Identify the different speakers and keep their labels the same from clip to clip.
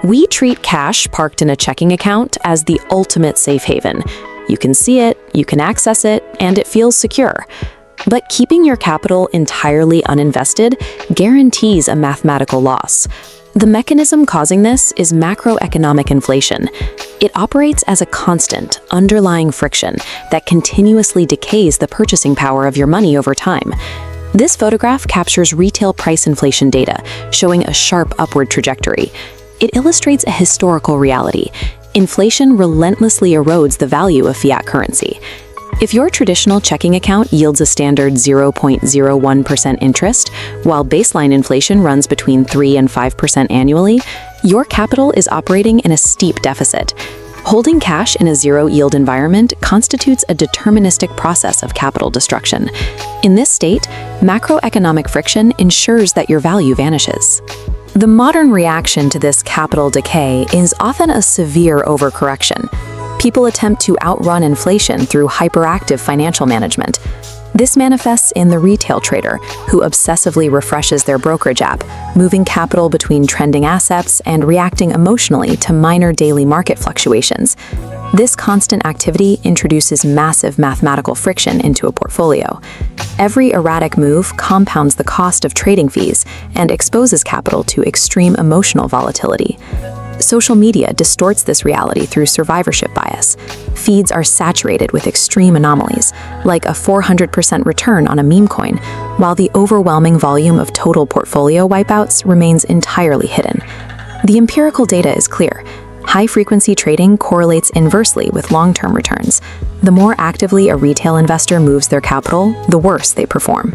Speaker 1: We treat cash parked in a checking account as the ultimate safe haven. You can see it, you can access it, and it feels secure. But keeping your capital entirely uninvested guarantees a mathematical loss. The mechanism causing this is macroeconomic inflation. It operates as a constant, underlying friction that continuously decays the purchasing power of your money over time. This photograph captures retail price inflation data, showing a sharp upward trajectory. It illustrates a historical reality. Inflation relentlessly erodes the value of fiat currency. If your traditional checking account yields a standard 0.01% interest, while baseline inflation runs between 3 and 5% annually, your capital is operating in a steep deficit. Holding cash in a zero-yield environment constitutes a deterministic process of capital destruction. In this state, macroeconomic friction ensures that your value vanishes. The modern reaction to this capital decay is often a severe overcorrection. People attempt to outrun inflation through hyperactive financial management. This manifests in the retail trader, who obsessively refreshes their brokerage app, moving capital between trending assets and reacting emotionally to minor daily market fluctuations. This constant activity introduces massive mathematical friction into a portfolio. Every erratic move compounds the cost of trading fees and exposes capital to extreme emotional volatility. Social media distorts this reality through survivorship bias. Feeds are saturated with extreme anomalies, like a 400% return on a meme coin, while the overwhelming volume of total portfolio wipeouts remains entirely hidden. The empirical data is clear. High-frequency trading correlates inversely with long-term returns. The more actively a retail investor moves their capital, the worse they perform.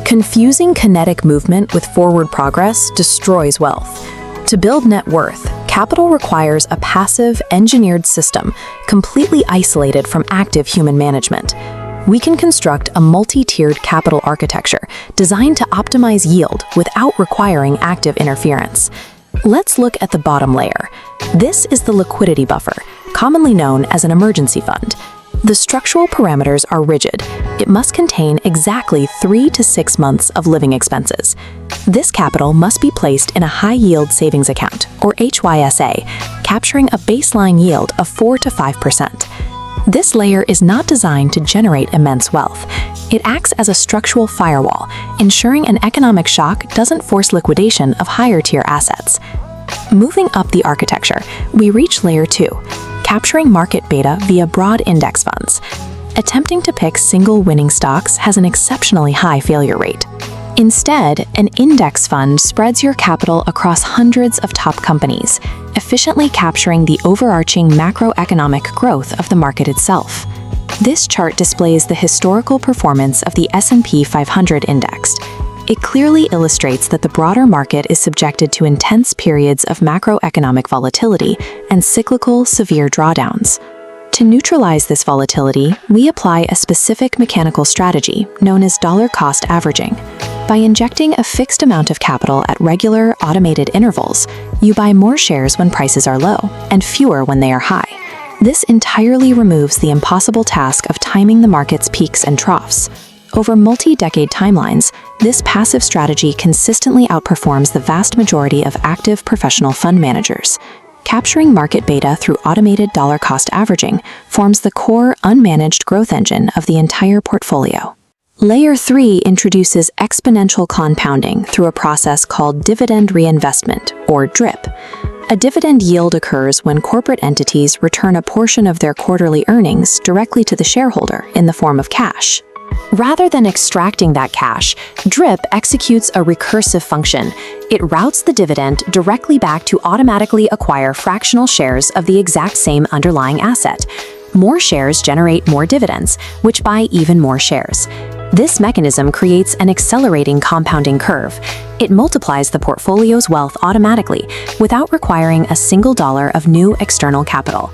Speaker 1: Confusing kinetic movement with forward progress destroys wealth. To build net worth, capital requires a passive, engineered system, completely isolated from active human management. We can construct a multi-tiered capital architecture designed to optimize yield without requiring active interference. Let's look at the bottom layer. This is the liquidity buffer, commonly known as an emergency fund. The structural parameters are rigid. It must contain exactly 3 to 6 months of living expenses. This capital must be placed in a high-yield savings account, or HYSA, capturing a baseline yield of 4 to 5%. This layer is not designed to generate immense wealth. It acts as a structural firewall, ensuring an economic shock doesn't force liquidation of higher-tier assets. Moving up the architecture, we reach layer 2, capturing market beta via broad index funds. Attempting to pick single winning stocks has an exceptionally high failure rate. Instead, an index fund spreads your capital across hundreds of top companies, efficiently capturing the overarching macroeconomic growth of the market itself. This chart displays the historical performance of the S&P 500 index. It clearly illustrates that the broader market is subjected to intense periods of macroeconomic volatility and cyclical, severe drawdowns. To neutralize this volatility, we apply a specific mechanical strategy known as dollar-cost averaging. By injecting a fixed amount of capital at regular, automated intervals, you buy more shares when prices are low and fewer when they are high. This entirely removes the impossible task of timing the market's peaks and troughs. Over multi-decade timelines, this passive strategy consistently outperforms the vast majority of active professional fund managers. Capturing market beta through automated dollar-cost averaging forms the core, unmanaged growth engine of the entire portfolio. Layer 3 introduces exponential compounding through a process called dividend reinvestment, or DRIP. A dividend yield occurs when corporate entities return a portion of their quarterly earnings directly to the shareholder in the form of cash. Rather than extracting that cash, DRIP executes a recursive function. It routes the dividend directly back to automatically acquire fractional shares of the exact same underlying asset. More shares generate more dividends, which buy even more shares. This mechanism creates an accelerating compounding curve. It multiplies the portfolio's wealth automatically, without requiring a single dollar of new external capital.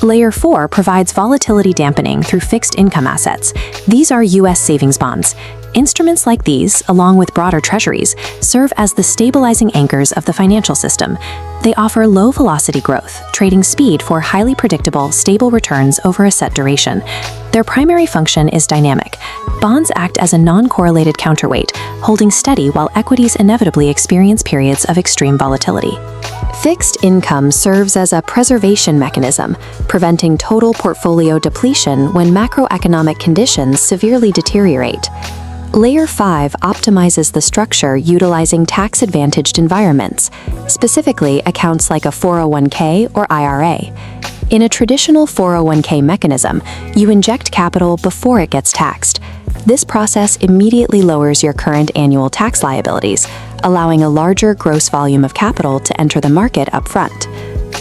Speaker 1: Layer 4 provides volatility dampening through fixed income assets. These are U.S. savings bonds. Instruments like these, along with broader treasuries, serve as the stabilizing anchors of the financial system. They offer low-velocity growth, trading speed for highly predictable, stable returns over a set duration. Their primary function is dynamic. Bonds act as a non-correlated counterweight, holding steady while equities inevitably experience periods of extreme volatility. Fixed income serves as a preservation mechanism, preventing total portfolio depletion when macroeconomic conditions severely deteriorate. Layer 5 optimizes the structure utilizing tax-advantaged environments, specifically accounts like a 401k or IRA. In a traditional 401k mechanism, you inject capital before it gets taxed. This process immediately lowers your current annual tax liabilities, allowing a larger gross volume of capital to enter the market upfront.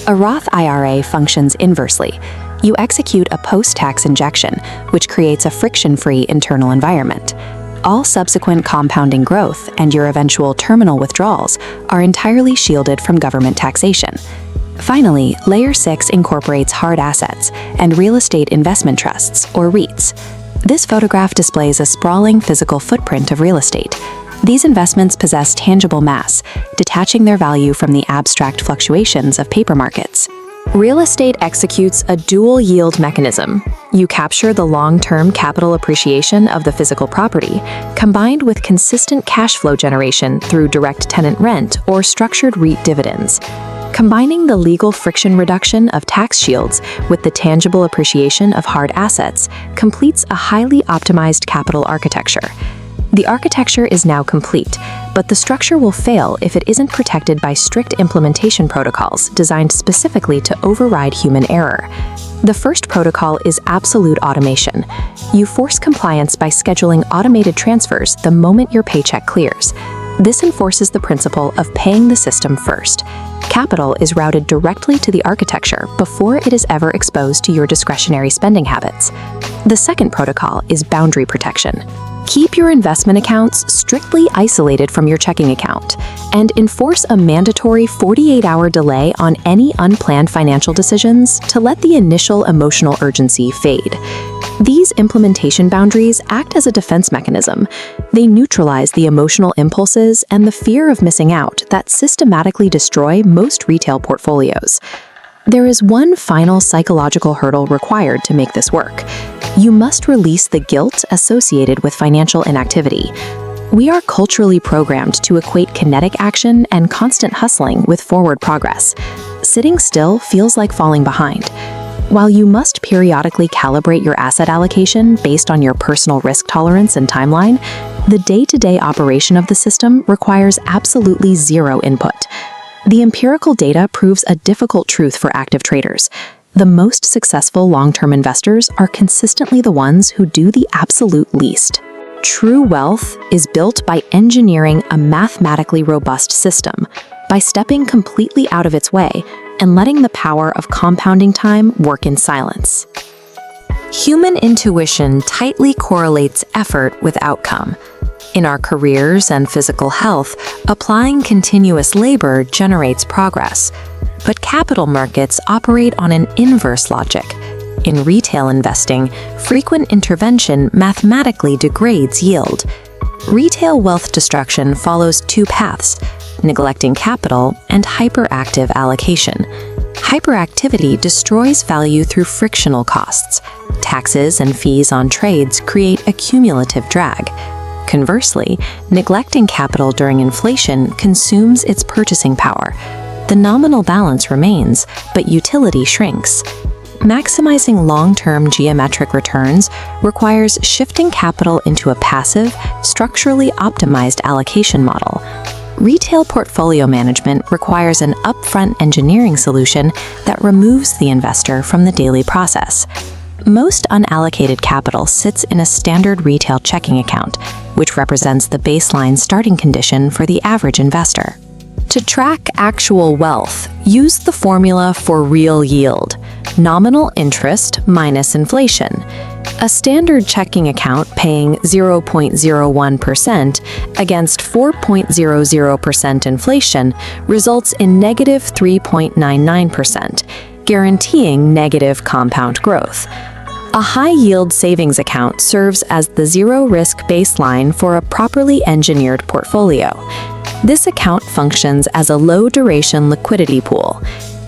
Speaker 1: A Roth IRA functions inversely. You execute a post-tax injection, which creates a friction-free internal environment. All subsequent compounding growth and your eventual terminal withdrawals are entirely shielded from government taxation. Finally, Layer 6 incorporates hard assets and real estate investment trusts, or REITs. This photograph displays a sprawling physical footprint of real estate. These investments possess tangible mass, detaching their value from the abstract fluctuations of paper markets. Real estate executes a dual yield mechanism. You capture the long-term capital appreciation of the physical property, combined with consistent cash flow generation through direct tenant rent or structured REIT dividends. Combining the legal friction reduction of tax shields with the tangible appreciation of hard assets completes a highly optimized capital architecture. The architecture is now complete, but the structure will fail if it isn't protected by strict implementation protocols designed specifically to override human error. The first protocol is absolute automation. You force compliance by scheduling automated transfers the moment your paycheck clears. This enforces the principle of paying the system first. Capital is routed directly to the architecture before it is ever exposed to your discretionary spending habits. The second protocol is boundary protection. Keep your investment accounts strictly isolated from your checking account and enforce a mandatory 48-hour delay on any unplanned financial decisions to let the initial emotional urgency fade. These implementation boundaries act as a defense mechanism. They neutralize the emotional impulses and the fear of missing out that systematically destroy most retail portfolios. There is one final psychological hurdle required to make this work. You must release the guilt associated with financial inactivity. We are culturally programmed to equate kinetic action and constant hustling with forward progress. Sitting still feels like falling behind. While you must periodically calibrate your asset allocation based on your personal risk tolerance and timeline, the day-to-day operation of the system requires absolutely zero input. The empirical data proves a difficult truth for active traders. The most successful long-term investors are consistently the ones who do the absolute least. True wealth is built by engineering a mathematically robust system, by stepping completely out of its way and letting the power of compounding time work in silence. Human intuition tightly correlates effort with outcome. In our careers and physical health, applying continuous labor generates progress. But capital markets operate on an inverse logic. In retail investing, frequent intervention mathematically degrades yield. Retail wealth destruction follows two paths: neglecting capital and hyperactive allocation. Hyperactivity destroys value through frictional costs. Taxes and fees on trades create a cumulative drag. Conversely, neglecting capital during inflation consumes its purchasing power. The nominal balance remains, but utility shrinks. Maximizing long-term geometric returns requires shifting capital into a passive, structurally optimized allocation model. Retail portfolio management requires an upfront engineering solution that removes the investor from the daily process. Most unallocated capital sits in a standard retail checking account, which represents the baseline starting condition for the average investor. To track actual wealth, use the formula for real yield: nominal interest minus inflation. A standard checking account paying 0.01% against 4.00% inflation results in negative 3.99%, guaranteeing negative compound growth. A high-yield savings account serves as the zero-risk baseline for a properly engineered portfolio. This account functions as a low-duration liquidity pool.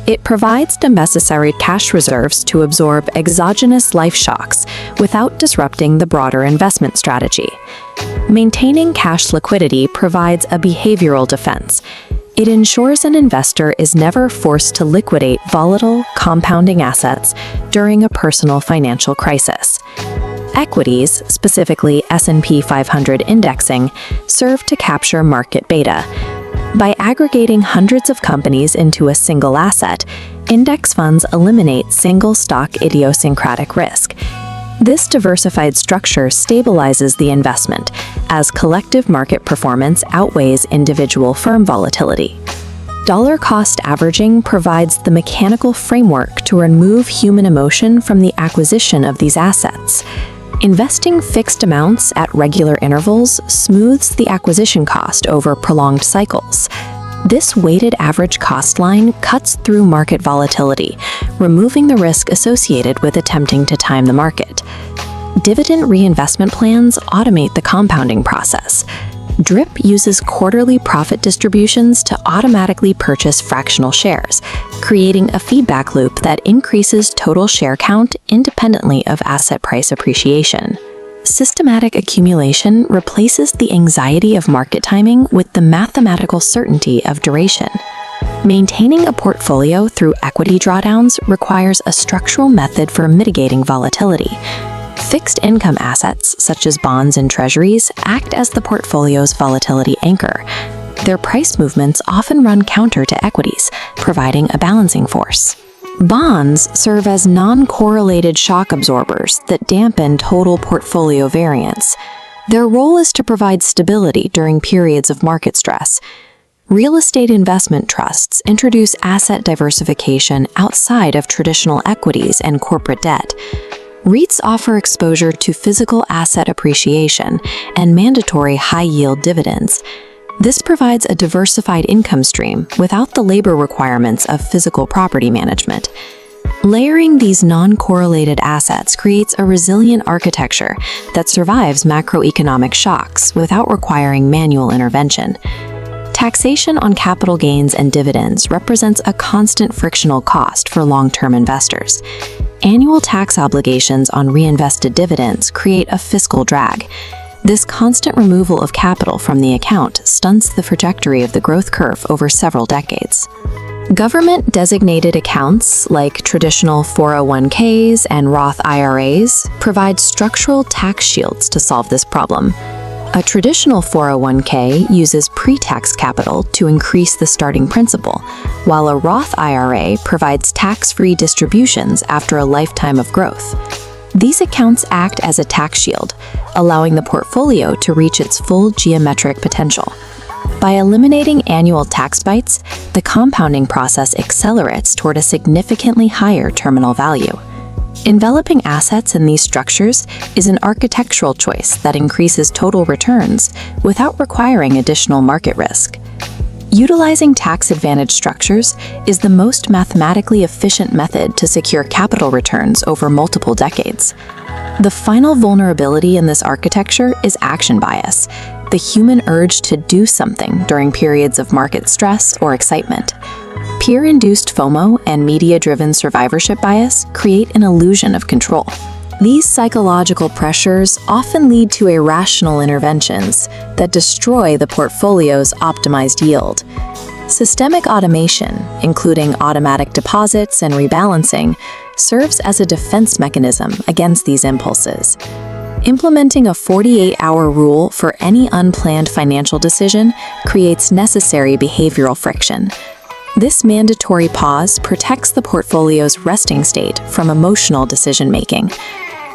Speaker 1: It provides the necessary cash reserves to absorb exogenous life shocks without disrupting the broader investment strategy. Maintaining cash liquidity provides a behavioral defense. It ensures an investor is never forced to liquidate volatile, compounding assets during a personal financial crisis. Equities, specifically S&P 500 indexing, serve to capture market beta. By aggregating hundreds of companies into a single asset, index funds eliminate single-stock idiosyncratic risk. This diversified structure stabilizes the investment, as collective market performance outweighs individual firm volatility. Dollar-cost averaging provides the mechanical framework to remove human emotion from the acquisition of these assets. Investing fixed amounts at regular intervals smooths the acquisition cost over prolonged cycles. This weighted average cost line cuts through market volatility, removing the risk associated with attempting to time the market. Dividend reinvestment plans automate the compounding process. DRIP uses quarterly profit distributions to automatically purchase fractional shares, creating a feedback loop that increases total share count independently of asset price appreciation. Systematic accumulation replaces the anxiety of market timing with the mathematical certainty of duration. Maintaining a portfolio through equity drawdowns requires a structural method for mitigating volatility. Fixed income assets, such as bonds and treasuries, act as the portfolio's volatility anchor. Their price movements often run counter to equities, providing a balancing force. Bonds serve as non-correlated shock absorbers that dampen total portfolio variance. Their role is to provide stability during periods of market stress. Real estate investment trusts introduce asset diversification outside of traditional equities and corporate debt. REITs offer exposure to physical asset appreciation and mandatory high-yield dividends. This provides a diversified income stream without the labor requirements of physical property management. Layering these non-correlated assets creates a resilient architecture that survives macroeconomic shocks without requiring manual intervention. Taxation on capital gains and dividends represents a constant frictional cost for long-term investors. Annual tax obligations on reinvested dividends create a fiscal drag. This constant removal of capital from the account stunts the trajectory of the growth curve over several decades. Government-designated accounts, like traditional 401ks and Roth IRAs, provide structural tax shields to solve this problem. A traditional 401k uses pre-tax capital to increase the starting principal, while a Roth IRA provides tax-free distributions after a lifetime of growth. These accounts act as a tax shield, allowing the portfolio to reach its full geometric potential. By eliminating annual tax bites, the compounding process accelerates toward a significantly higher terminal value. Enveloping assets in these structures is an architectural choice that increases total returns without requiring additional market risk. Utilizing tax-advantaged structures is the most mathematically efficient method to secure capital returns over multiple decades. The final vulnerability in this architecture is action bias, the human urge to do something during periods of market stress or excitement. Peer-induced FOMO and media-driven survivorship bias create an illusion of control. These psychological pressures often lead to irrational interventions that destroy the portfolio's optimized yield. Systemic automation, including automatic deposits and rebalancing, serves as a defense mechanism against these impulses. Implementing a 48-hour rule for any unplanned financial decision creates necessary behavioral friction. This mandatory pause protects the portfolio's resting state from emotional decision-making.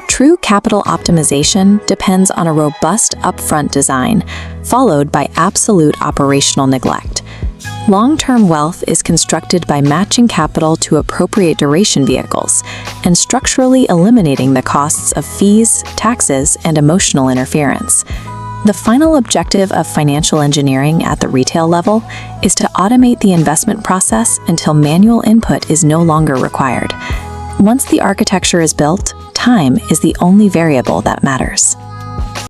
Speaker 1: True capital optimization depends on a robust upfront design, followed by absolute operational neglect. Long-term wealth is constructed by matching capital to appropriate duration vehicles and structurally eliminating the costs of fees, taxes, and emotional interference. The final objective of financial engineering at the retail level is to automate the investment process until manual input is no longer required. Once the architecture is built, time is the only variable that matters.